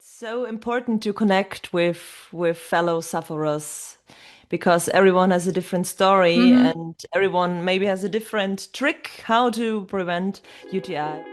So important to connect with fellow sufferers because everyone has a different story hmm and everyone maybe has a different trick how to prevent UTI.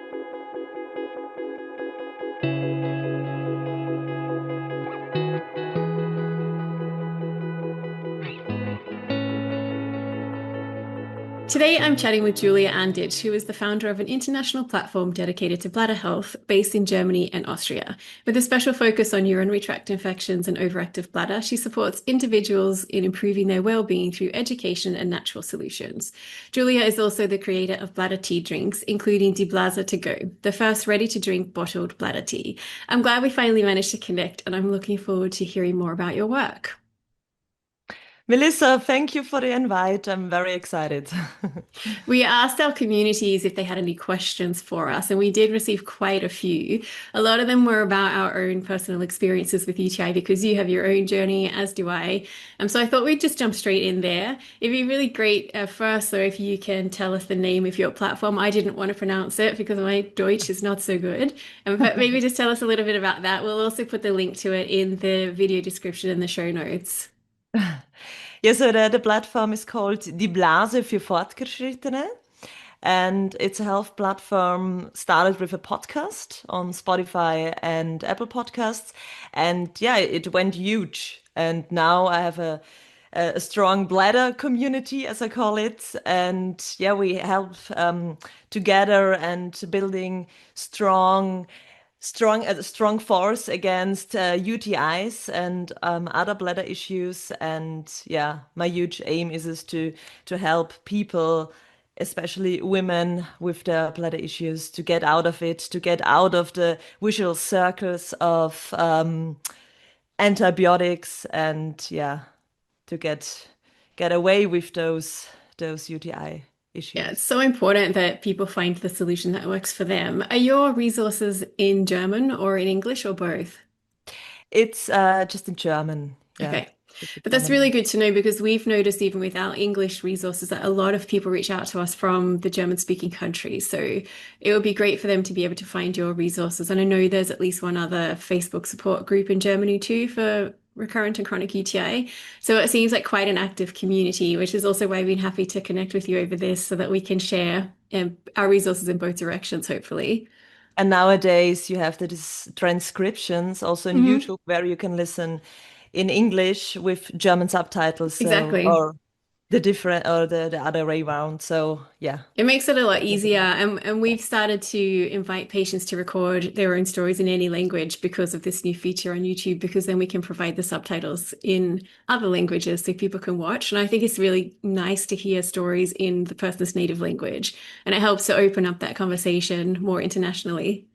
Today, I'm chatting with Julia Anditsch, who is the founder of an international platform dedicated to bladder health based in Germany and Austria. With a special focus on urinary tract infections and overactive bladder, she supports individuals in improving their well-being through education and natural solutions. Julia is also the creator of bladder tea drinks, including Die Blase to go, the first ready-to-drink bottled bladder tea. I'm glad we finally managed to connect, and I'm looking forward to hearing more about your work. Melissa, thank you for the invite. I'm very excited. We asked our communities if they had any questions for us, and we did receive quite a few. A lot of them were about our own personal experiences with UTI because you have your own journey, as do I. So I thought we'd just jump straight in there. It'd be really great first, though, if you can tell us the name of your platform. I didn't want to pronounce it because my Deutsch is not so good. But maybe just tell us a little bit about that. We'll also put the link to it in the video description in the show notes. Yeah, so the platform is called Die Blase für Fortgeschrittene. And it's a health platform started with a podcast on Spotify and Apple Podcasts. And yeah, it went huge. And now I have a strong bladder community, as I call it. And yeah, we help together and building strong a strong force against UTIs and other bladder issues. And yeah, my huge aim is to help people, especially women with their bladder issues, to get out of it, to get out of the visual circles of antibiotics, and yeah, to get away with those UTI Yeah, it's issues. so important that people find the solution that works for them. Are your resources in German or in English or both? It's just in German, yeah, Okay. just in But that's really German. good to know because we've noticed even with our English resources that a lot of people reach out to us from the German speaking countries. So it would be great for them to be able to find your resources. And I know there's at least one other Facebook support group in Germany too for recurrent and chronic UTI. So it seems like quite an active community, which is also why I've been happy to connect with you over this so that we can share our resources in both directions, hopefully. And nowadays you have the transcriptions also on hmm YouTube where you can listen in English with German subtitles, so Exactly. or the different or the other way around. So yeah. It makes it a lot easier. And we've started to invite patients to record their own stories in any language because of this new feature on YouTube, because then we can provide the subtitles in other languages so people can watch. And I think it's really nice to hear stories in the person's native language. And it helps to open up that conversation more internationally.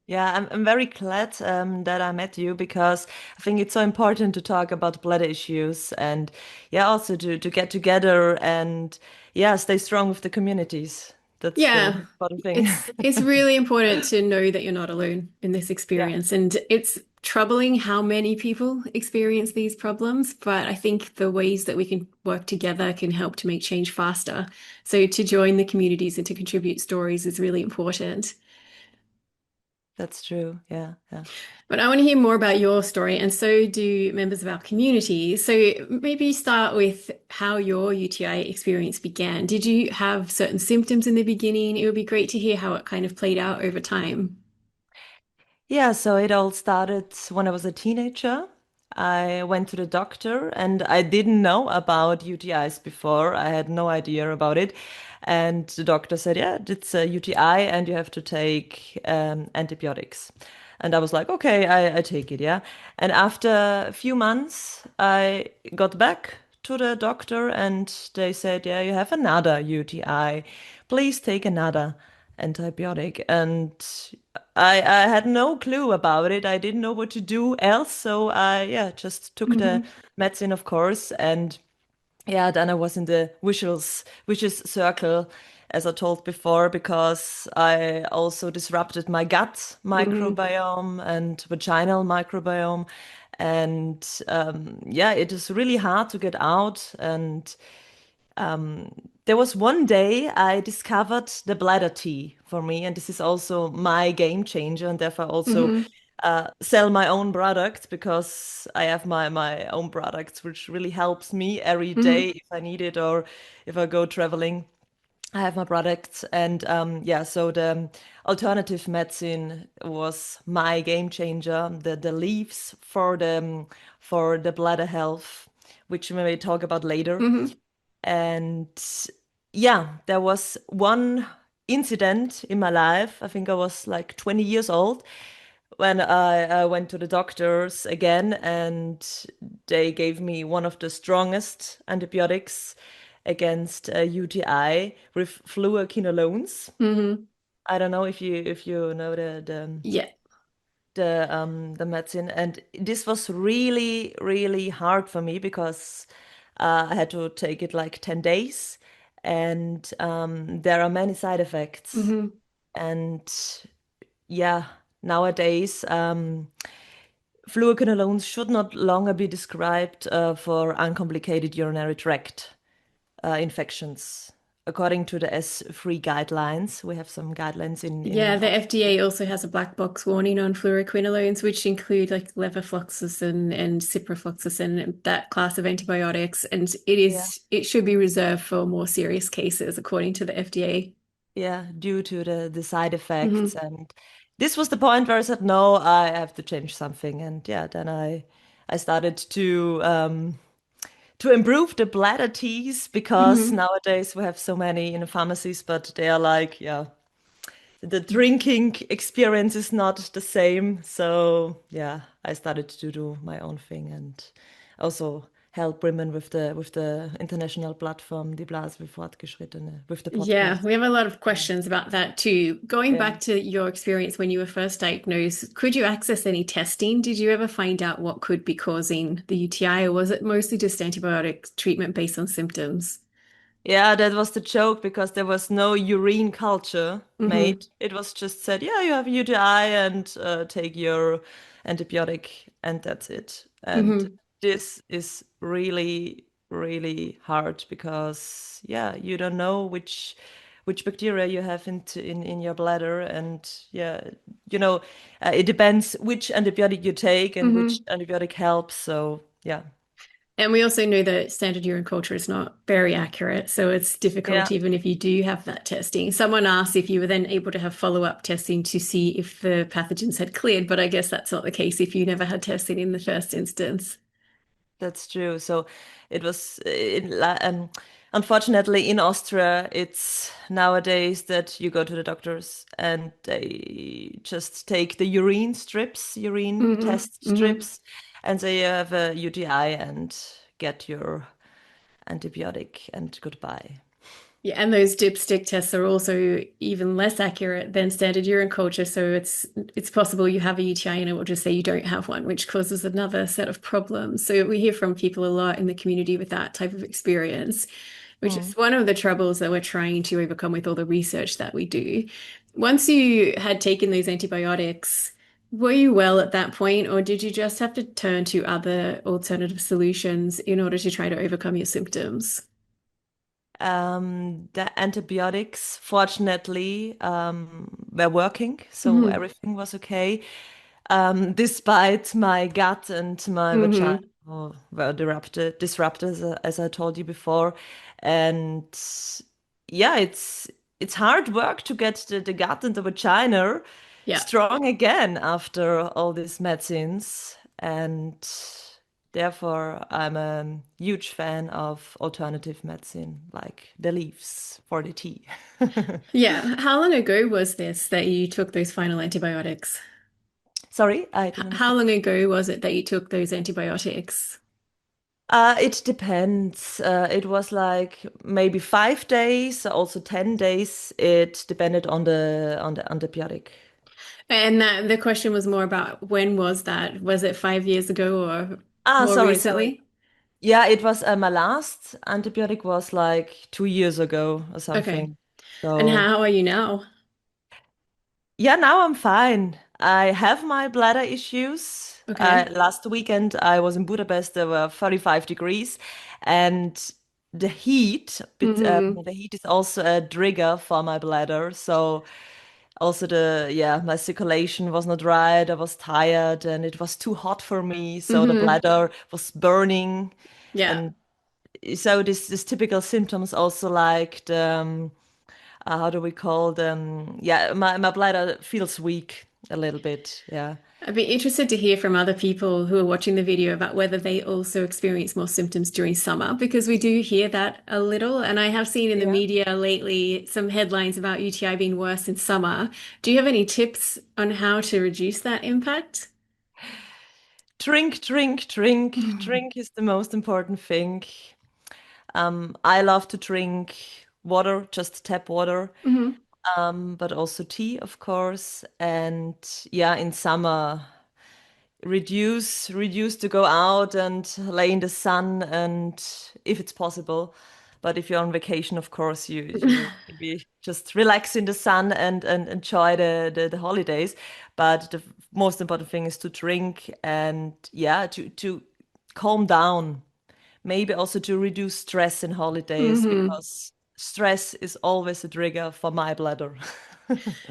Yeah, I'm very glad that I met you because I think it's so important to talk about bladder issues and yeah, also to get together and yeah, stay strong with the communities. That's the Yeah, important thing. it's really important to know that you're not alone in this Yeah. experience. And it's troubling how many people experience these problems, but I think the ways that we can work together can help to make change faster. So to join the communities and to contribute stories is really important. That's true. Yeah, yeah. But I want to hear more about your story, and so do members of our community. So maybe start with how your UTI experience began. Did you have certain symptoms in the beginning? It would be great to hear how it kind of played out over time. Yeah, so it all started when I was a teenager. I went to the doctor and I didn't know about UTIs before. I had no idea about it. And the doctor said, yeah, it's a UTI and you have to take antibiotics. And I was like, okay, I take it, yeah. And after a few months, I got back to the doctor and they said, yeah, you have another UTI. Please take another antibiotic. And I had no clue about it. I didn't know what to do else. So I, yeah, just took the Mhm. medicine, of course. And yeah, then I was in the vicious circle, as I told before, because I also disrupted my gut Mhm. microbiome and vaginal microbiome. And yeah, it is really hard to get out. And there was one day I discovered the bladder tea for me, and this is also my game changer, and therefore also Mhm. sell my own product because I have my own products, which really helps me every day Hmm. if I need it or if I go traveling. I have my products, and yeah, so the alternative medicine was my game changer. The leaves for the bladder health, which we may talk about later. Hmm. And yeah, there was one incident in my life. I think I was like 20 years old when I went to the doctors again, and they gave me one of the strongest antibiotics against UTI with fluoroquinolones. Hmm. I don't know if you know Yeah. the medicine, and this was really hard for me because I had to take it like 10 days, and there are many side effects. Hmm. And yeah, nowadays, fluoroquinolones should not longer be described for uncomplicated urinary tract infections. According to the S3 guidelines, we have some guidelines Yeah, in the FDA also has a black box warning on fluoroquinolones, which include like levofloxacin and ciprofloxacin, that class of antibiotics, and yeah, it should be reserved for more serious cases, according to the FDA. yeah, due to the side effects. Hmm. And this was the point where I said, no, I have to change something. And yeah, then I started to improve the bladder teas because Hmm. nowadays we have so many in the pharmacies, but they are like, yeah, the drinking experience is not the same. So yeah, I started to do my own thing and also help women with the international platform Die Blase with Fortgeschrittene with the Yeah, podcast. we have a lot of questions about that too. Going Yeah. back to your experience when you were first diagnosed, could you access any testing? Did you ever find out what could be causing the UTI, or was it mostly just antibiotic treatment based on symptoms? Yeah, that was the joke because there was no urine culture Hmm. made. It was just said, yeah, you have a UTI and take your antibiotic, and that's it. And Hmm. this is really hard because yeah, you don't know which bacteria you have in your bladder, and yeah, it depends which antibiotic you take and which Hmm. antibiotic helps. So yeah, And we also know that standard urine culture is not very accurate, so it's difficult yeah. even if you do have that testing. Someone asked if you were then able to have follow-up testing to see if the pathogens had cleared, but I guess that's not the case if you never had testing in the first instance. That's true. So it was, unfortunately, in Austria, it's nowadays that you go to the doctors and they just take the urine Hmm. test Hmm. strips, and say you have a UTI and get your antibiotic and goodbye. Yeah, and those dipstick tests are also even less accurate than standard urine culture. So it's possible you have a UTI and it will just say you don't have one, which causes another set of problems. So we hear from people a lot in the community with that type of experience, which is Mm. one of the troubles that we're trying to overcome with all the research that we do. Once you had taken those antibiotics, were you well at that point, or did you just have to turn to other alternative solutions in order to try to overcome your symptoms? The antibiotics, fortunately, were working, so Hmm. everything was okay. Despite my gut and my vagina Hmm. were disrupted as I told you before. And yeah, it's hard work to get the gut and the vagina Yeah. strong again after all these medicines. And therefore, I'm a huge fan of alternative medicine, like the leaves for the tea. Yeah. How long ago was this that you took those final antibiotics? Sorry, I didn't How understand. long ago was it that you took those antibiotics? It depends. It was like maybe 5 days, also 10 days. It depended on the antibiotic. And the question was more about when was that? Was it 5 years ago or Ah, more sorry. recently? Yeah, it was my last antibiotic was like 2 years ago or Okay. something. And So how are you now? yeah, now I'm fine. I have my bladder issues. Okay. Last weekend I was in Budapest. There were 35 degrees, and Hmm. the heat is also a trigger for my bladder. So Also my circulation was not right. I was tired and it was too hot for me. So the Hmm. bladder was burning. Yeah. And so this typical symptoms also like how do we call them? Yeah, my bladder feels weak a little bit. Yeah. I'd be interested to hear from other people who are watching the video about whether they also experience more symptoms during summer, because we do hear that a little. And I have seen in the Yeah. media lately some headlines about UTI being worse in summer. Do you have any tips on how to reduce that impact? Drink, drink, drink. Drink is the most important thing. I love to drink water, just tap water, Hmm. but also tea, of course. And yeah, in summer, reduce to go out and lay in the sun, and if it's possible. But if you're on vacation, of course, you maybe just relax in the sun and enjoy the holidays. But the most important thing is to drink and yeah, to calm down. Maybe also to reduce stress in holidays Hmm. because stress is always a trigger for my bladder.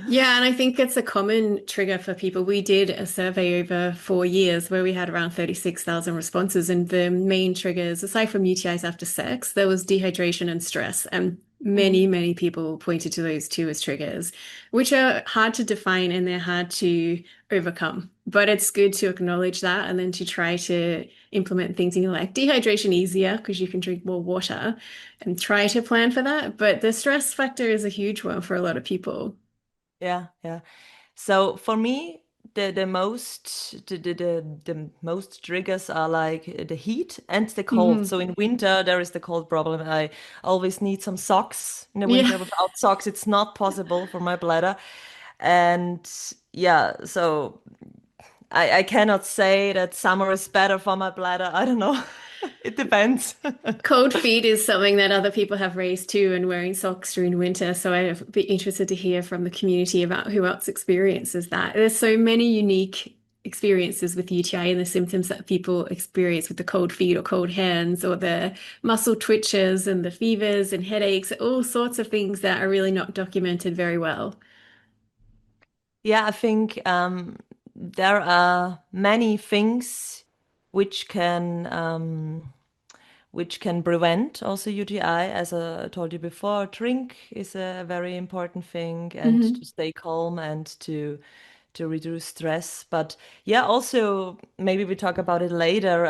Yeah, and I think it's a common trigger for people. We did a survey over 4 years where we had around 36,000 responses, and the main triggers, aside from UTIs after sex, there was dehydration and stress. And Mm. many people pointed to those two as triggers, which are hard to define and they're hard to overcome. But it's good to acknowledge that and then to try to implement things in your life. Dehydration easier because you can drink more water and try to plan for that. But the stress factor is a huge one for a lot of people. Yeah, yeah. So for me, the most triggers are like the heat and the cold. Hmm. So in winter there is the cold problem. I always need some socks in the Yeah. winter. Without socks, it's not possible for my bladder. And yeah, so I cannot say that summer is better for my bladder. I don't know. It depends. Cold feet is something that other people have raised too, and wearing socks during winter. So I'd be interested to hear from the community about who else experiences that. There's so many unique experiences with UTI and the symptoms that people experience with the cold feet or cold hands or the muscle twitches and the fevers and headaches, all sorts of things that are really not documented very well. Yeah, I think there are many things which can prevent also UTI. As I told you before, drink is a very important thing, and to Hmm. stay calm and to reduce stress. But yeah, also maybe we talk about it later.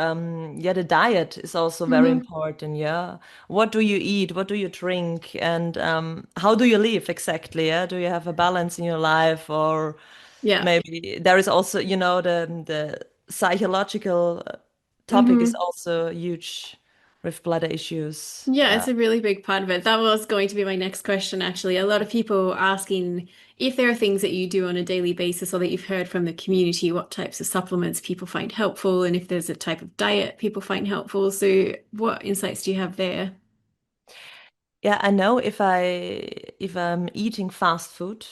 Yeah, the diet is also very Hmm. important. Yeah, what do you eat? What do you drink? And how do you live exactly? Yeah, do you have a balance in your life, or Yeah. maybe there is also, the psychological topic is Hmm. also huge with bladder issues. Yeah, it's a really big part of it. That was going to be my next question, actually. A lot of people asking if there are things that you do on a daily basis or that you've heard from the community, what types of supplements people find helpful, and if there's a type of diet people find helpful. So, what insights do you have there? Yeah, I know if I'm eating fast food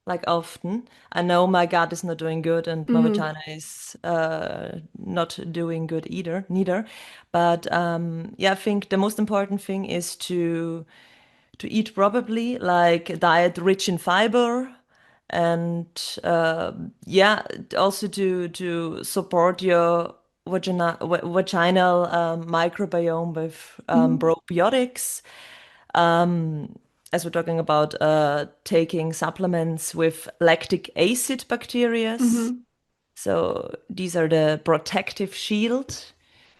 like often, I know my gut is not doing good and my Hmm. vagina is not doing good either, neither. But yeah, I think the most important thing is to eat probably like a diet rich in fiber and yeah, also to support your vaginal microbiome with Hmm. probiotics. As we're talking about taking supplements with lactic acid bacteria. Hmm. So these are the protective shield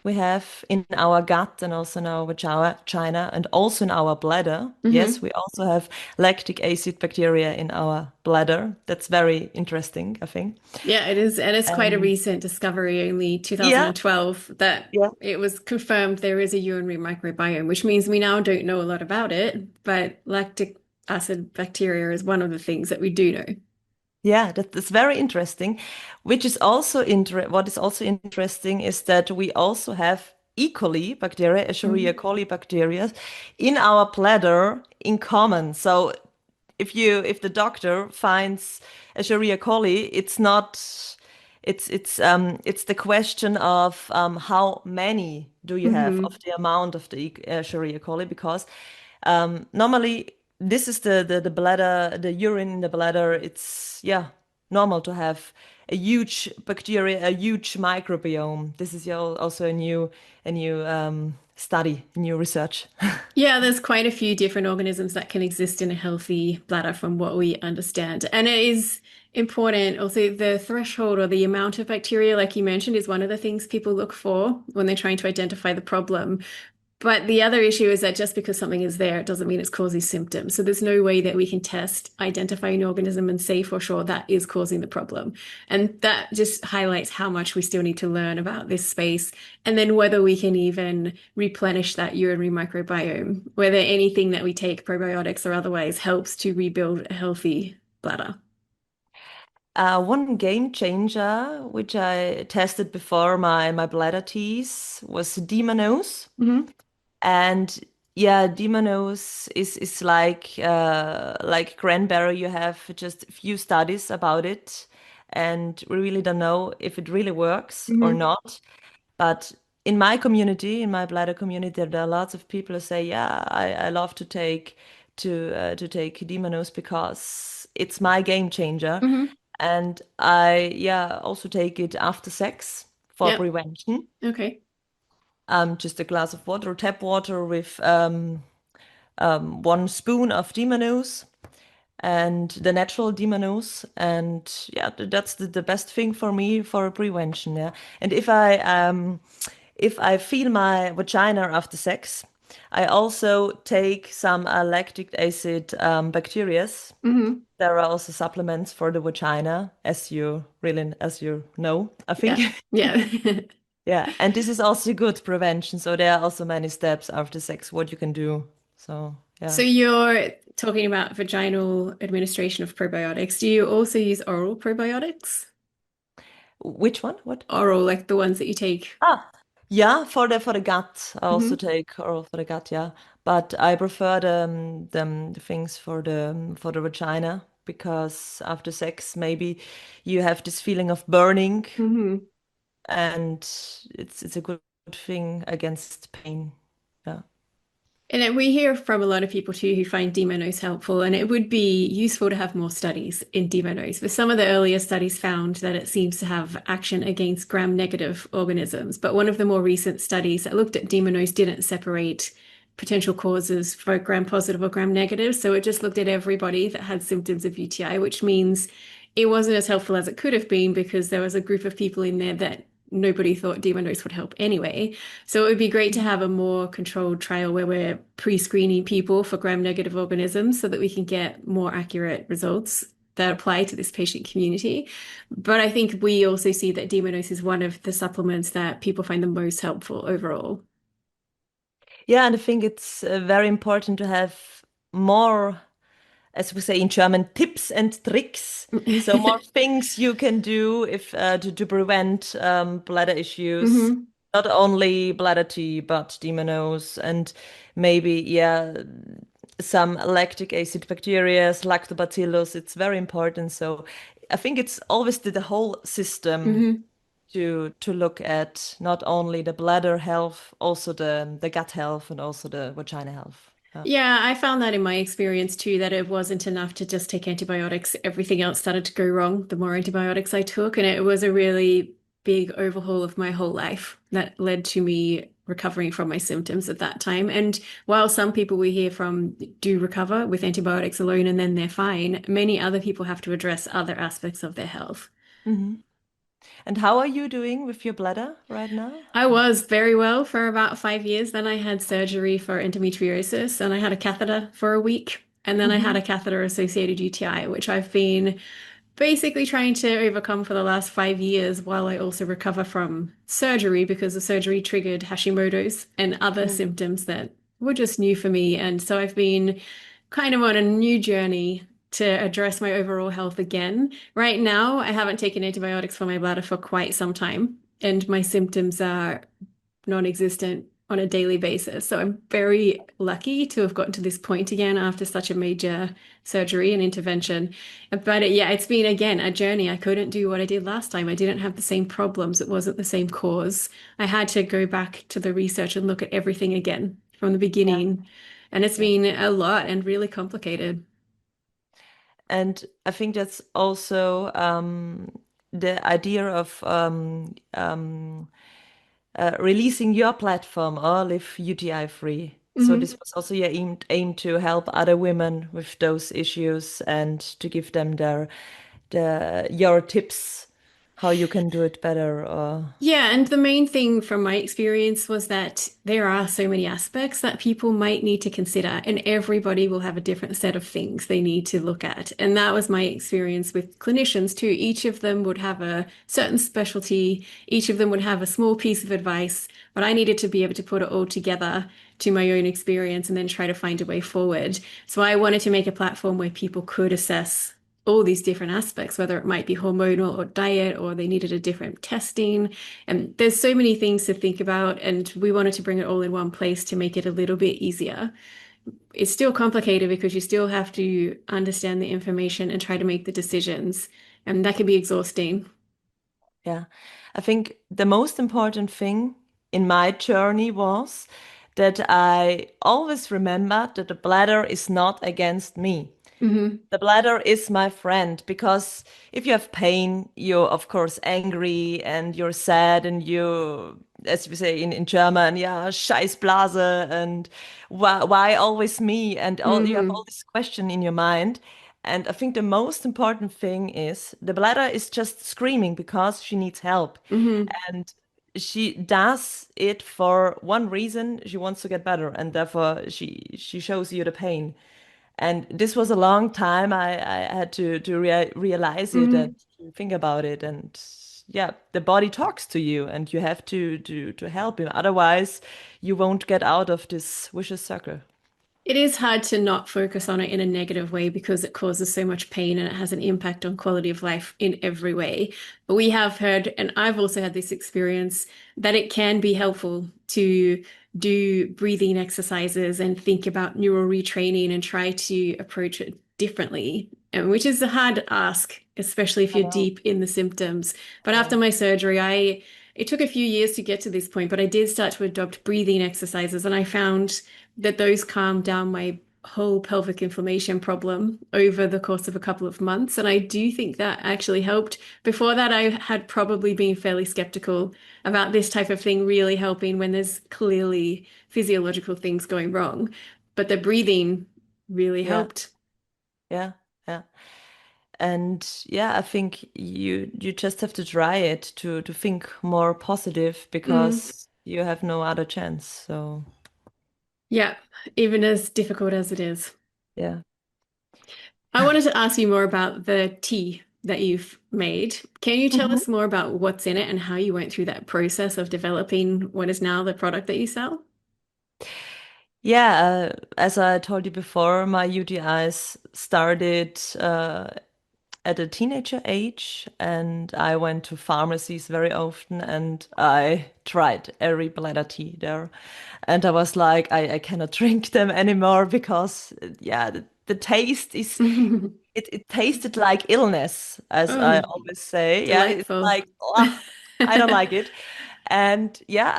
we have in our gut and also in our vagina and also in our bladder. Yes, Hmm. we also have lactic acid bacteria in our bladder. That's very interesting, I think. Yeah, it is. And it's quite a And recent discovery, only yeah, 2012, that yeah, it was confirmed there is a urinary microbiome, which means we now don't know a lot about it, but lactic acid bacteria is one of the things that we do know. yeah, that's very interesting. Which is also what is also interesting is that we also have E. coli bacteria, Escherichia Mhm. coli bacteria, in our bladder in common. So if the doctor finds Escherichia coli, it's not it's the question of how many do you have of Hmm. the amount of the Escherichia coli because normally. this is the bladder, the urine in the bladder. It's yeah, normal to have a huge bacteria, a huge microbiome. This is also a new study, new research. Yeah, there's quite a few different organisms that can exist in a healthy bladder from what we understand. And it is important. Also, the threshold or the amount of bacteria, like you mentioned, is one of the things people look for when they're trying to identify the problem. But the other issue is that just because something is there, it doesn't mean it's causing symptoms. So there's no way that we can test, identify an organism and say for sure that is causing the problem. And that just highlights how much we still need to learn about this space. And then whether we can even replenish that urinary microbiome, whether anything that we take, probiotics or otherwise, helps to rebuild a healthy bladder. One game changer, which I tested before my bladder teas, was D-mannose. Hmm. And yeah, D-mannose is like cranberry. You have just a few studies about it, and we really don't know if it really works or Hmm. not. But in my community, in my bladder community, there are lots of people who say, "Yeah, I love to take D-mannose because it's my game changer." Hmm. And I yeah also take it after sex for Yep. prevention. Okay. Just a glass of water, tap water with 1 spoon of D-mannose and the natural D-mannose. And yeah, that's the best thing for me for prevention. Yeah. And if I feel my vagina after sex, I also take some lactic acid bacterias. Hmm. There are also supplements for the vagina, as you know, I think. Yeah. Yeah. Yeah, and this is also good prevention. So there are also many steps after sex what you can do. So So yeah. you're talking about vaginal administration of probiotics. Do you also use oral probiotics? Which one? What? Oral, like the ones that you take. Ah, yeah, for the gut. I also Hmm. take oral for the gut, yeah. But I prefer the things for the vagina because after sex maybe you have this feeling of burning Hmm. and it's a good thing against pain. Yeah. We hear from a lot of people too who find D-mannose helpful, and it would be useful to have more studies in D-mannose. But some of the earlier studies found that it seems to have action against gram-negative organisms. But one of the more recent studies that looked at D-mannose didn't separate potential causes for gram-positive or gram-negative. So it just looked at everybody that had symptoms of UTI, which means it wasn't as helpful as it could have been because there was a group of people in there that nobody thought D-mannose would help anyway. So it would be great to have a more controlled trial where we're pre-screening people for gram-negative organisms so that we can get more accurate results that apply to this patient community. But I think we also see that D-mannose is one of the supplements that people find the most helpful overall. Yeah, and I think it's very important to have more, as we say in German, tips and tricks. So more things you can do if to prevent bladder issues, Hmm. not only bladder tea, but D-mannose and maybe yeah some lactic acid bacteria, lactobacillus. It's very important. So I think it's always the whole system Hmm. to look at not only the bladder health, also the gut health and also the vagina health. Yeah. Yeah, I found that in my experience too, that it wasn't enough to just take antibiotics. Everything else started to go wrong the more antibiotics I took. And it was a really big overhaul of my whole life that led to me recovering from my symptoms at that time. And while some people we hear from do recover with antibiotics alone and then they're fine, many other people have to address other aspects of their health. Mhm. And how are you doing with your bladder right now? I was very well for about 5 years. Then I had surgery for endometriosis and I had a catheter for a week. And then I had Hmm. a catheter associated UTI, which I've been basically trying to overcome for the last 5 years while I also recover from surgery because the surgery triggered Hashimoto's and other Mm. symptoms that were just new for me. And so I've been kind of on a new journey to address my overall health again. Right now, I haven't taken antibiotics for my bladder for quite some time, and my symptoms are non-existent on a daily basis. So I'm very lucky to have gotten to this point again after such a major surgery and intervention. But yeah, it's been again a journey. I couldn't do what I did last time. I didn't have the same problems. It wasn't the same cause. I had to go back to the research and look at everything again from the Yeah. beginning. And it's Yeah. been a lot and really complicated. And I think that's also the idea of releasing your platform or live UTI free. So this Hmm. was also your aim to help other women with those issues and to give them your tips how you can do it better. Or Yeah, and the main thing from my experience was that there are so many aspects that people might need to consider, and everybody will have a different set of things they need to look at. And that was my experience with clinicians too. Each of them would have a certain specialty, each of them would have a small piece of advice, but I needed to be able to put it all together to my own experience and then try to find a way forward. So I wanted to make a platform where people could assess all these different aspects, whether it might be hormonal or diet, or they needed a different testing. And there's so many things to think about, and we wanted to bring it all in one place to make it a little bit easier. It's still complicated because you still have to understand the information and try to make the decisions, and that can be exhausting. yeah, I think the most important thing in my journey was that I always remembered that the bladder is not against me. Hmm. The bladder is my friend because if you have pain, you're of course angry and you're sad and you, as we say in German, yeah, scheiß Blase and why always me? And all you have all Hmm. this question in your mind. And I think the most important thing is the bladder is just screaming because she needs help. Hmm. And she does it for one reason, she wants to get better, and therefore she shows you the pain. And this was a long time I had to realize it and Hmm. to think about it. And yeah, the body talks to you and you have to help him. Otherwise, you won't get out of this vicious circle. It is hard to not focus on it in a negative way because it causes so much pain and it has an impact on quality of life in every way. But we have heard, and I've also had this experience, that it can be helpful to do breathing exercises and think about neural retraining and try to approach it differently, and which is a hard ask, especially if I you're know. deep in the symptoms. But after Yeah. my surgery, it took a few years to get to this point, but I did start to adopt breathing exercises, and I found that those calmed down my whole pelvic inflammation problem over the course of a couple of months. And I do think that actually helped. Before that, I had probably been fairly skeptical about this type of thing really helping when there's clearly physiological things going wrong. But the breathing really Yeah. helped. Yeah. Yeah. And yeah, I think you just have to try it to think more positive Mm, because you have no other chance. So yeah, even as difficult as it is. yeah. I wanted to ask you more about the tea that you've made. Can you tell us more about what's in it and how you went through that process of developing what is now the product that you sell? Yeah, as I told you before, my UTIs started at a teenager age, and I went to pharmacies very often, and I tried every bladder tea there. And I was like, I cannot drink them anymore because, yeah, the taste is, it tasted like illness, as I Oh, always say. Yeah, it's delightful. like, oh, I don't like it. And yeah,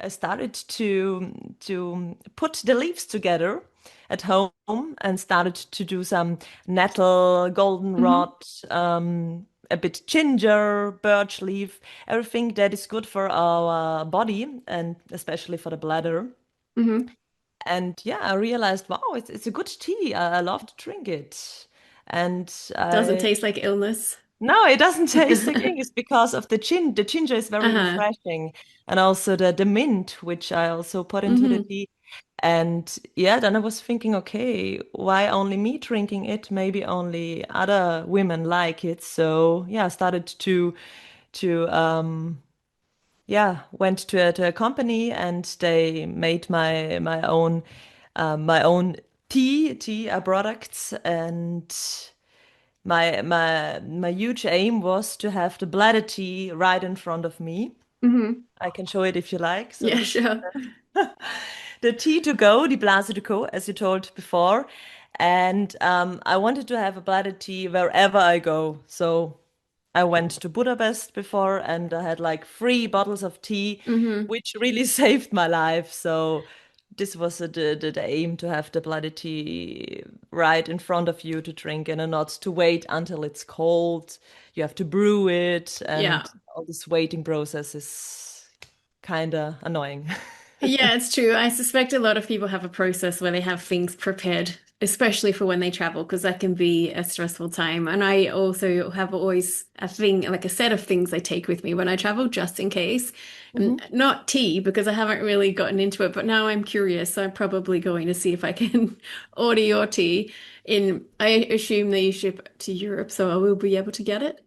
I started to put the leaves together at home and started to do some nettle, goldenrod, Hmm. a bit ginger, birch leaf, everything that is good for our body and especially for the bladder. Hmm. And yeah, I realized, wow, it's a good tea. I love to drink it. And Doesn't I taste like illness. no, it doesn't taste like ink. It's because of the gin. The ginger is very Uh-huh. refreshing, and also the mint, which I also put into the Hmm. tea. And yeah, then I was thinking, okay, why only me drinking it? Maybe only other women like it. So yeah, I started to yeah, went to a company and they made my own products, and my huge aim was to have the bladder tea right in front of me. Hmm. I can show it if you like. So Yeah, this is sure. the tea to go, the Blase to go, as you told before. And I wanted to have a bladder tea wherever I go. So I went to Budapest before and I had like 3 bottles of tea, Hmm. which really saved my life. So this was the aim, to have the bloody tea right in front of you to drink, and not to wait until it's cold. You have to brew it, Yeah. and all this waiting process is kind of annoying. Yeah, it's true. I suspect a lot of people have a process where they have things prepared, especially for when they travel, because that can be a stressful time. And I also have always a thing, like a set of things I take with me when I travel, just in case. And Mhm. not tea, because I haven't really gotten into it, but now I'm curious. So I'm probably going to see if I can order your tea I assume that you ship to Europe, so I will be able to get it.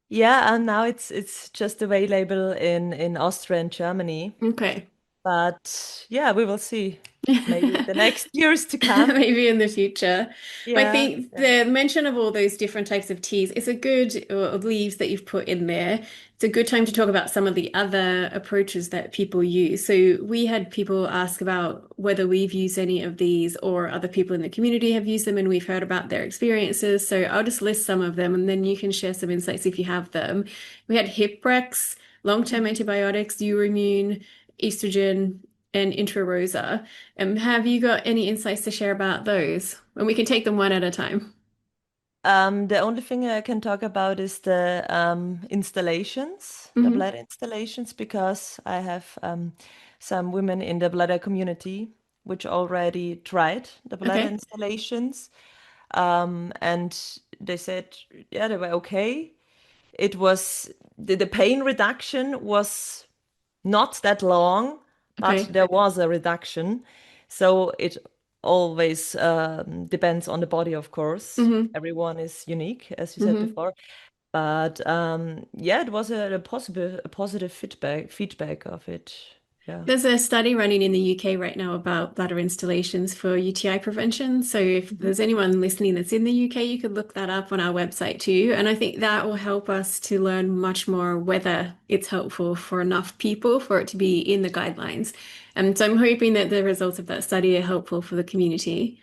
Yeah, and now it's just available in Austria and Germany. Okay. But yeah, we will see. Maybe in the next years to come. Maybe in the future. But I Yeah, think yeah. the mention of all those different types of teas is a good, or leaves that you've put in there. It's a good time to talk about some of the other approaches that people use. So we had people ask about whether we've used any of these or other people in the community have used them, and we've heard about their experiences. So I'll just list some of them and then you can share some insights if you have them. We had Hiprex, long-term antibiotics, Uromune, estrogen, and Intrarosa. Have you got any insights to share about those? And we can take them one at a time. The only thing I can talk about is the installations, the Hmm. bladder installations, because I have some women in the bladder community which already tried the bladder Okay. installations, and they said, yeah, they were okay. It was the pain reduction was not that long, but Okay. there was a reduction. So it always depends on the body, of course. Hmm. Everyone is unique, as you said Hmm. before. But yeah, it was a positive feedback of it. Yeah. There's a study running in the UK right now about bladder installations for UTI prevention. So if Mhm. there's anyone listening that's in the UK, you could look that up on our website too. And I think that will help us to learn much more whether it's helpful for enough people for it to be in the guidelines. And so I'm hoping that the results of that study are helpful for the community.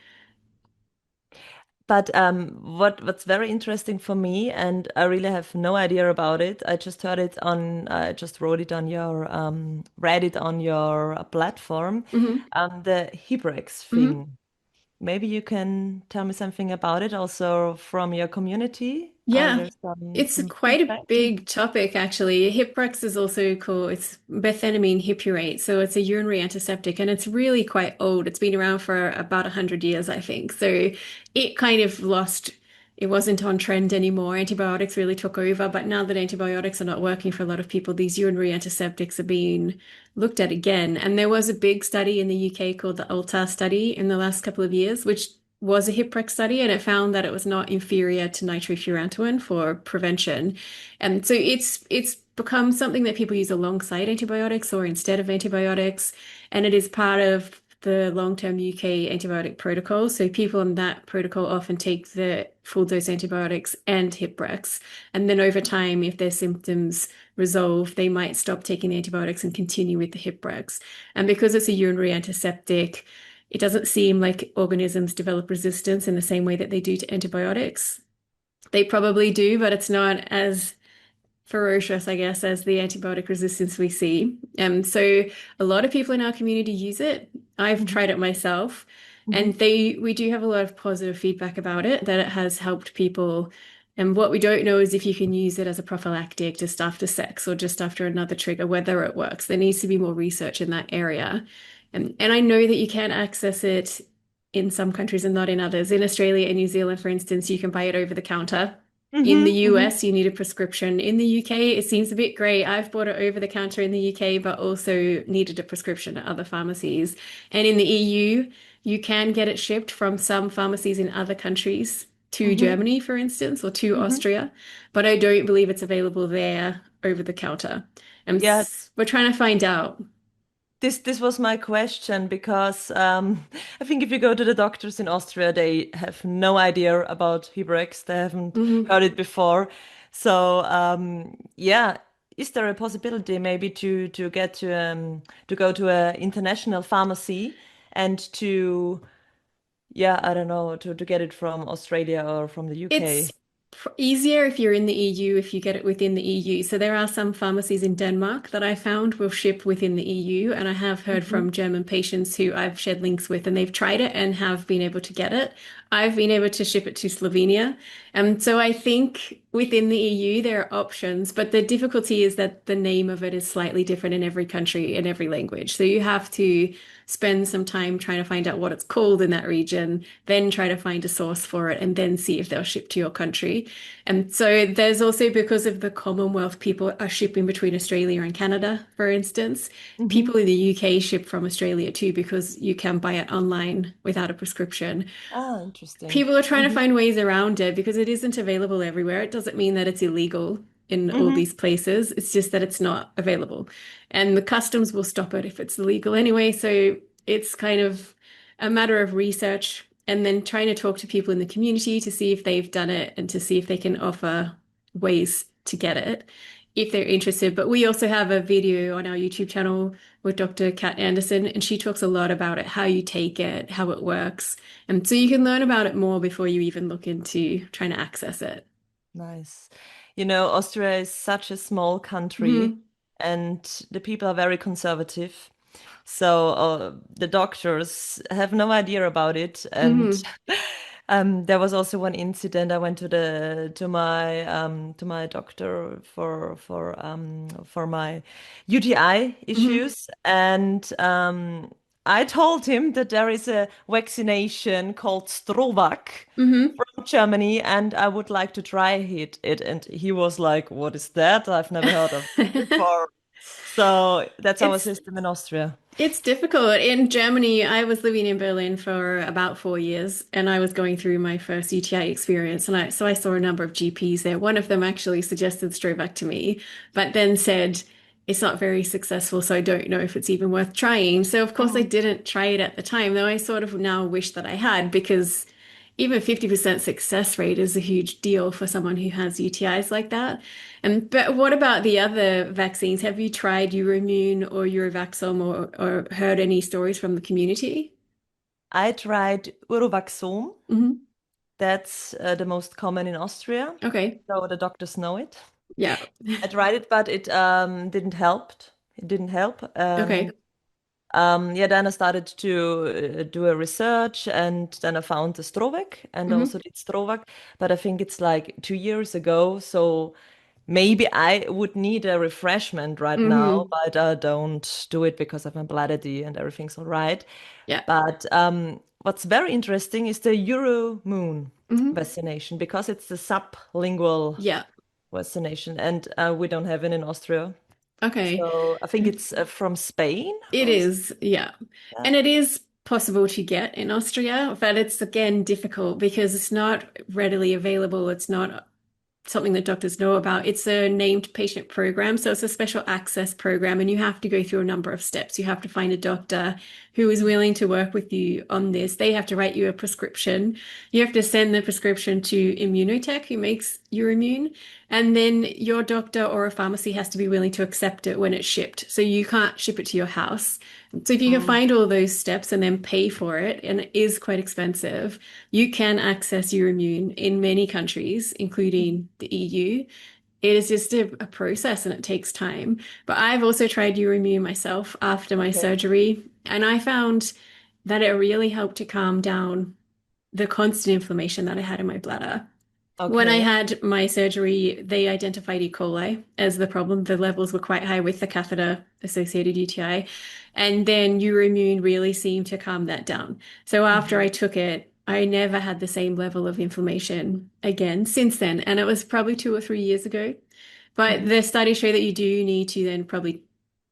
But what's very interesting for me, and I really have no idea about it. I just heard it on, I just wrote it on your, read it on your platform, Hmm. the Hebrex Hmm. thing. Maybe you can tell me something about it also from your community. Are Yeah, there it's some quite a feedback? big topic actually. Hiprex is also called, it's methenamine hippurate, so it's a urinary antiseptic and it's really quite old. It's been around for about 100 years, I think. So it kind of lost, it wasn't on trend anymore. Antibiotics really took over, but now that antibiotics are not working for a lot of people, these urinary antiseptics are being looked at again. And there was a big study in the UK called the ULTA study in the last couple of years, which was a Hiprex study, and it found that it was not inferior to nitrofurantoin for prevention. And so it's become something that people use alongside antibiotics or instead of antibiotics, and it is part of the long-term UK antibiotic protocol. So people on that protocol often take the full dose antibiotics and Hiprex. And then over time, if their symptoms resolve, they might stop taking antibiotics and continue with the Hiprex. And because it's a urinary antiseptic, it doesn't seem like organisms develop resistance in the same way that they do to antibiotics. They probably do, but it's not as ferocious, I guess, as the antibiotic resistance we see. So a lot of people in our community use it. I've Mhm, tried it myself, mhm, and we do have a lot of positive feedback about it, that it has helped people. And what we don't know is if you can use it as a prophylactic just after sex or just after another trigger, whether it works. There needs to be more research in that area. And I know that you can access it in some countries and not in others. In Australia and New Zealand, for instance, you can buy it over the counter. In the mhm, mhm. US, you need a prescription. In the UK, it seems a bit grey. I've bought it over the counter in the UK, but also needed a prescription at other pharmacies. And in the EU, you can get it shipped from some pharmacies in other countries to Mhm, Germany, for instance, or to mhm. Austria, but I don't believe it's available there over the counter. And Yeah, we're trying to find out. this was my question, because I think if you go to the doctors in Austria, they have no idea about Hebrex. They haven't Mhm. heard it before. So yeah, is there a possibility maybe to get to go to an international pharmacy and to, yeah, I don't know, to get it from Australia or from the It's UK? Easier if you're in the EU, if you get it within the EU. So there are some pharmacies in Denmark that I found will ship within the EU. And I have heard Mhm. from German patients who I've shared links with, and they've tried it and have been able to get it. I've been able to ship it to Slovenia. And so I think within the EU, there are options, but the difficulty is that the name of it is slightly different in every country, in every language. So you have to spend some time trying to find out what it's called in that region, then try to find a source for it, and then see if they'll ship to your country. And so there's also, because of the Commonwealth, people are shipping between Australia and Canada, for instance. Mhm. People in the UK ship from Australia too because you can buy it online without a prescription. Ah, interesting. People are trying to Mhm. find ways around it because it isn't available everywhere. It doesn't mean that it's illegal in all Mhm. these places. It's just that it's not available. And the customs will stop it if it's illegal anyway. So it's kind of a matter of research and then trying to talk to people in the community to see if they've done it and to see if they can offer ways to get it if they're interested. But we also have a video on our YouTube channel with Dr. Kat Anderson, and she talks a lot about it, how you take it, how it works. And so you can learn about it more before you even look into trying to access it. Nice. You know, Austria is such a small country Hmm. and the people are very conservative. So the doctors have no idea about it. And Hmm. there was also one incident. I went to my doctor for my UTI Hmm. issues, and I told him that there is a vaccination called Strovac Hmm. from Germany, and I would like to try it. And he was like, "What is that? I've never heard of it before." So that's our It's system in Austria. It's difficult. In Germany, I was living in Berlin for about 4 years, and I was going through my first UTI experience. And I saw a number of GPs there. One of them actually suggested Strovac to me, but then said it's not very successful, so I don't know if it's even worth trying. So of course I Mhm. didn't try it at the time, though I sort of now wish that I had because even 50% success rate is a huge deal for someone who has UTIs like that. And but what about the other vaccines? Have you tried Uromune or Urovaxom or heard any stories from the community? I tried Uro-vaxom. Hmm. That's the most common in Austria, Okay. so the doctors know it. Yeah. I tried it, but it didn't help. It didn't help. Okay. Yeah, then I started to do a research, and then I found the Strovac and Hmm. also did Strovac. But I think it's like 2 years ago, so maybe I would need a refreshment right now, Hmm. but I don't do it because of my bladder D and everything's all right. Yeah. But what's very interesting is the Uromune Hmm. vaccination because it's the sublingual Yeah. vaccination, and we don't have it in Austria. Okay. So I think it's from Spain It or is, yeah. yeah. And it is possible to get in Austria, but it's again difficult because it's not readily available. It's not something that doctors know about. It's a named patient program. So it's a special access program, and you have to go through a number of steps. You have to find a doctor who is willing to work with you on this. They have to write you a prescription. You have to send the prescription to Immunotech, who makes Uromune. And then your doctor or a pharmacy has to be willing to accept it when it's shipped. So you can't ship it to your house. So if you can Mm, find all those steps and then pay for it, and it is quite expensive, you can access Uromune in many countries, including the EU. It is just a process and it takes time. But I've also tried Uromune myself after my okay. surgery, and I found that it really helped to calm down the constant inflammation that I had in my bladder. When I Okay. had my surgery, they identified E. coli as the problem. The levels were quite high with the catheter associated UTI. And then Uromune really seemed to calm that down. So after I Mhm. took it, I never had the same level of inflammation again since then. And it was probably 2 or 3 years ago. But Mhm. the studies show that you do need to then probably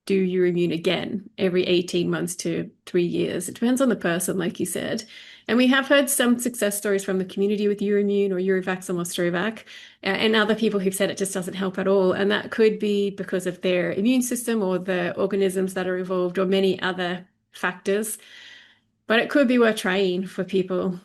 do Uromune again every 18 months to 3 years. It depends on the person, like you said. And we have heard some success stories from the community with Uromune or Urovaxom or Strovac, and other people who've said it just doesn't help at all. And that could be because of their immune system or the organisms that are involved or many other factors. But it could be worth trying for people.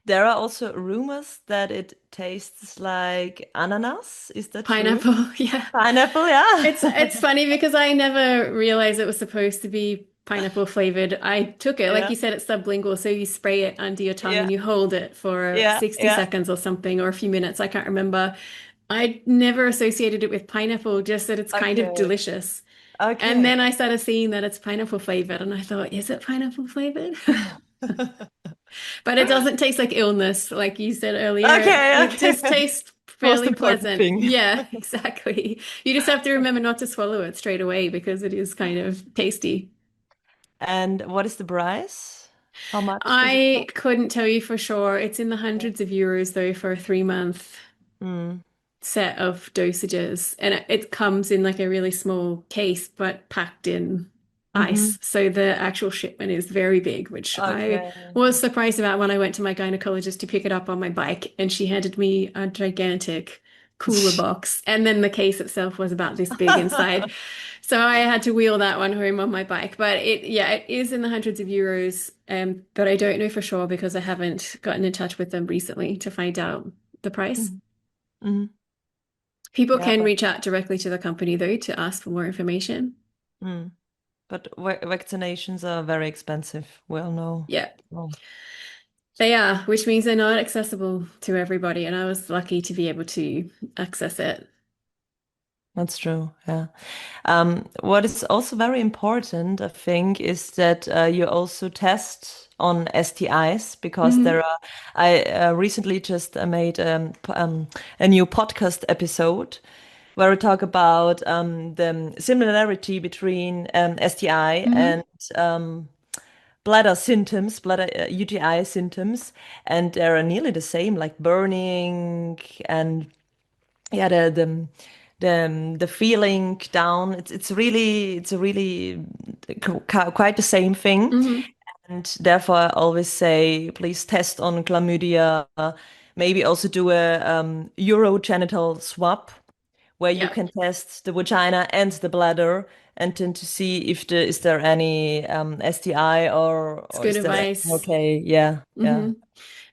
There are also rumors that it tastes like ananas. Is that true? Pineapple, yeah. Pineapple, yeah. It's funny because I never realized it was supposed to be pineapple flavored. I took it, like Yeah, you said, it's sublingual, so you spray it under your tongue yeah, and you hold it for yeah, 60 yeah. seconds or something, or a few minutes. I can't remember. I never associated it with pineapple, just that it's kind of Okay, delicious. And okay. then I started seeing that it's pineapple flavored, and I thought, is it pineapple flavored? But it doesn't taste like illness, like you said earlier. Okay, It okay. just tastes Most fairly important pleasant. thing. Yeah, exactly. You just have to remember not to swallow it straight away because it is kind of tasty. And what is the price? How much does it I cost? couldn't tell you for sure. It's in the hundreds of euros though for a 3 month Mm. set of dosages. And it comes in like a really small case, but packed in Mm-hmm. ice. So the actual shipment is very big, which I Okay. was surprised about when I went to my gynecologist to pick it up on my bike. And she handed me a gigantic cooler box. And then the case itself was about this big inside. So I had to wheel that one home on my bike. But yeah, it is in the hundreds of euros. But I don't know for sure because I haven't gotten in touch with them recently to find out the price. Mm-hmm. People Yeah, can reach out directly to the company though to ask for more information. mm. But vaccinations are very expensive. We all know. Yeah, Oh, they are, which means they're not accessible to everybody. And I was lucky to be able to access it. that's true. Yeah. What is also very important, I think, is that you also test on STIs because there Hmm. are. I recently just made a new podcast episode where we talk about the similarity between STI Hmm. and bladder symptoms, bladder UTI symptoms, and they're nearly the same, like burning and yeah, the feeling down. It's a really quite the same thing. Hmm. And therefore, I always say, please test on chlamydia. Maybe also do a urogenital swab where you Yeah, can test the vagina and the bladder and then to see if is there any STI it's or good is there advice. okay, yeah, yeah. Hmm.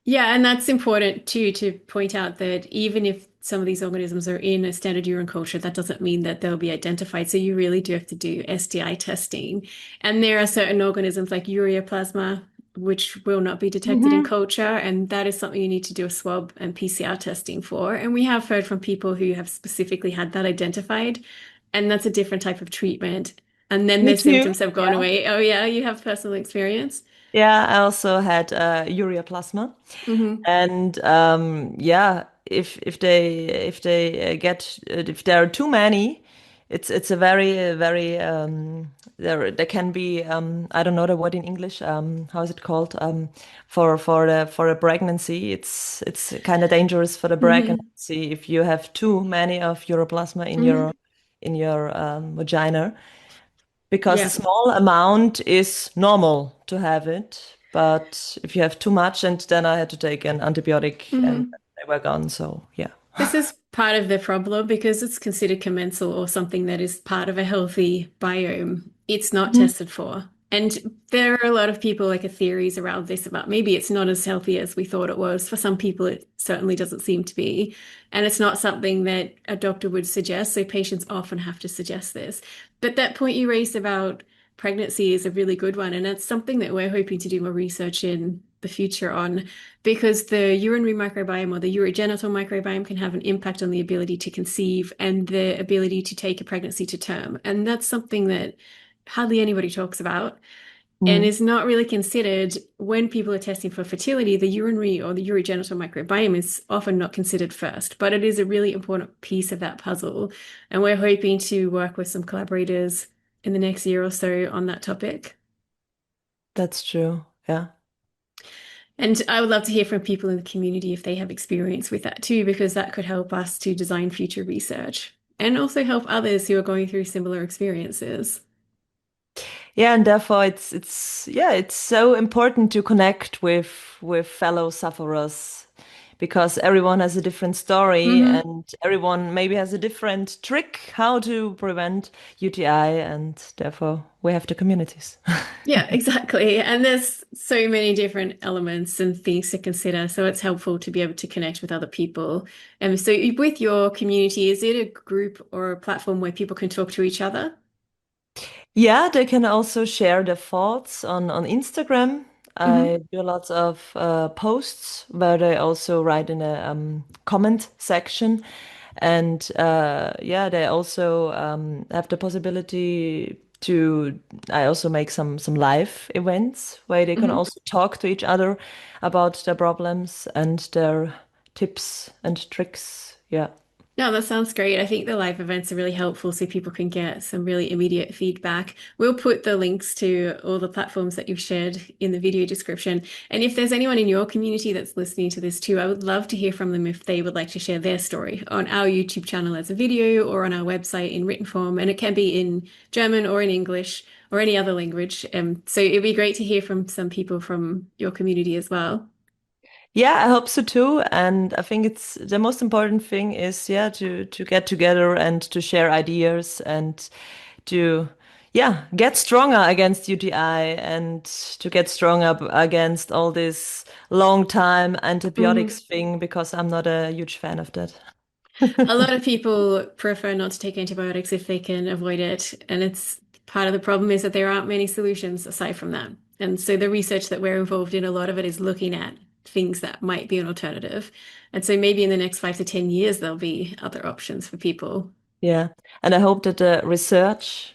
Yeah, and that's important too to point out that even if some of these organisms are in a standard urine culture, that doesn't mean that they'll be identified. So you really do have to do STI testing. And there are certain organisms like ureaplasma, which will not be detected in Hmm. culture. And that is something you need to do a swab and PCR testing for. And we have heard from people who have specifically had that identified. And that's a different type of treatment. And then Me their too. symptoms have gone Yeah. away. Oh, yeah, you have personal experience. Yeah, I also had ureaplasma. Hmm. And yeah, if they get if there are too many, it's a very there can be I don't know the word in English, how is it called, for a pregnancy it's kind of dangerous for the Hmm. pregnancy if you have too many of uroplasma Hmm. in your vagina because a Yeah. small amount is normal to have it, but if you have too much, and then I had to take an antibiotic and Hmm. they were gone. So yeah. This is part of the problem because it's considered commensal or something that is part of a healthy biome. It's not Mhm. tested for. And there are a lot of people like theories around this about maybe it's not as healthy as we thought it was. For some people, it certainly doesn't seem to be. And it's not something that a doctor would suggest. So patients often have to suggest this. But that point you raised about pregnancy is a really good one. And it's something that we're hoping to do more research in the future on because the urinary microbiome or the urogenital microbiome can have an impact on the ability to conceive and the ability to take a pregnancy to term. And that's something that hardly anybody talks about and Mm, is not really considered when people are testing for fertility. The urinary or the urogenital microbiome is often not considered first, but it is a really important piece of that puzzle. And we're hoping to work with some collaborators in the next year or so on that topic. that's true. Yeah. And I would love to hear from people in the community if they have experience with that too, because that could help us to design future research and also help others who are going through similar experiences. Yeah, and therefore it's yeah, it's so important to connect with fellow sufferers because everyone has a different story Hmm. and everyone maybe has a different trick how to prevent UTI and therefore we have the communities. Yeah, exactly. And there's so many different elements and things to consider. So it's helpful to be able to connect with other people. And so with your community, is it a group or a platform where people can talk to each other? Yeah, they can also share their thoughts on Instagram. I Hmm. do lots of posts where they also write in a comment section. And yeah, they also have the possibility to, I also make some live events where they can Hmm. also talk to each other about their problems and their tips and tricks. Yeah. No, that sounds great. I think the live events are really helpful so people can get some really immediate feedback. We'll put the links to all the platforms that you've shared in the video description. And if there's anyone in your community that's listening to this too, I would love to hear from them if they would like to share their story on our YouTube channel as a video or on our website in written form. And it can be in German or in English or any other language. So it'd be great to hear from some people from your community as well. Yeah, I hope so too. And I think it's the most important thing is, yeah, to get together and to share ideas and to, yeah, get stronger against UTI and to get stronger against all this long time antibiotics Mhm. thing because I'm not a huge fan of that. A lot of people prefer not to take antibiotics if they can avoid it. And it's part of the problem is that there aren't many solutions aside from that. And so the research that we're involved in, a lot of it is looking at things that might be an alternative. And so maybe in the next 5 to 10 years, there'll be other options for people. Yeah. And I hope that the research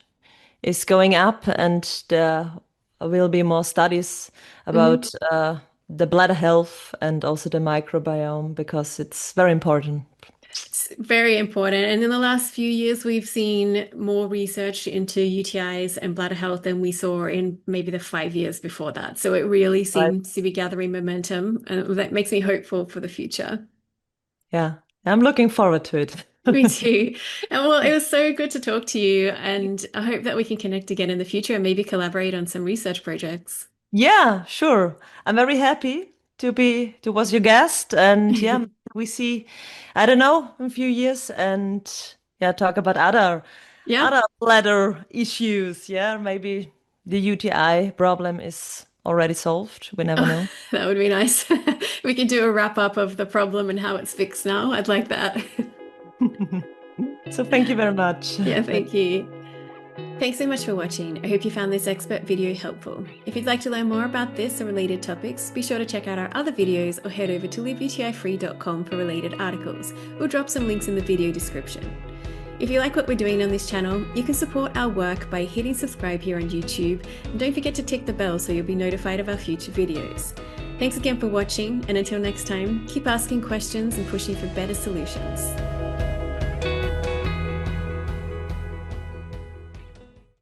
is going up and there will be more studies Mhm. about the bladder health and also the microbiome because it's very important. It's very important. And in the last few years, we've seen more research into UTIs and bladder health than we saw in maybe the 5 years before that. So it really Right. seems to be gathering momentum, and that makes me hopeful for the future. Yeah. I'm looking forward to it. Me too. And well, it was so good to talk to you, and I hope that we can connect again in the future and maybe collaborate on some research projects. Yeah, sure. I'm very happy to was your guest and yeah, we see I don't know in a few years and yeah, talk about Yeah, other bladder issues. Yeah, maybe the UTI problem is already solved. We never oh, know. that would be nice. We can do a wrap up of the problem and how it's fixed now. I'd like that. So thank you very much. Yeah, thank you. Thanks so much for watching. I hope you found this expert video helpful. If you'd like to learn more about this or related topics, be sure to check out our other videos or head over to liveUTIfree.com for related articles. We'll drop some links in the video description. If you like what we're doing on this channel, you can support our work by hitting subscribe here on YouTube, and don't forget to tick the bell so you'll be notified of our future videos. Thanks again for watching, and until next time, keep asking questions and pushing for better solutions.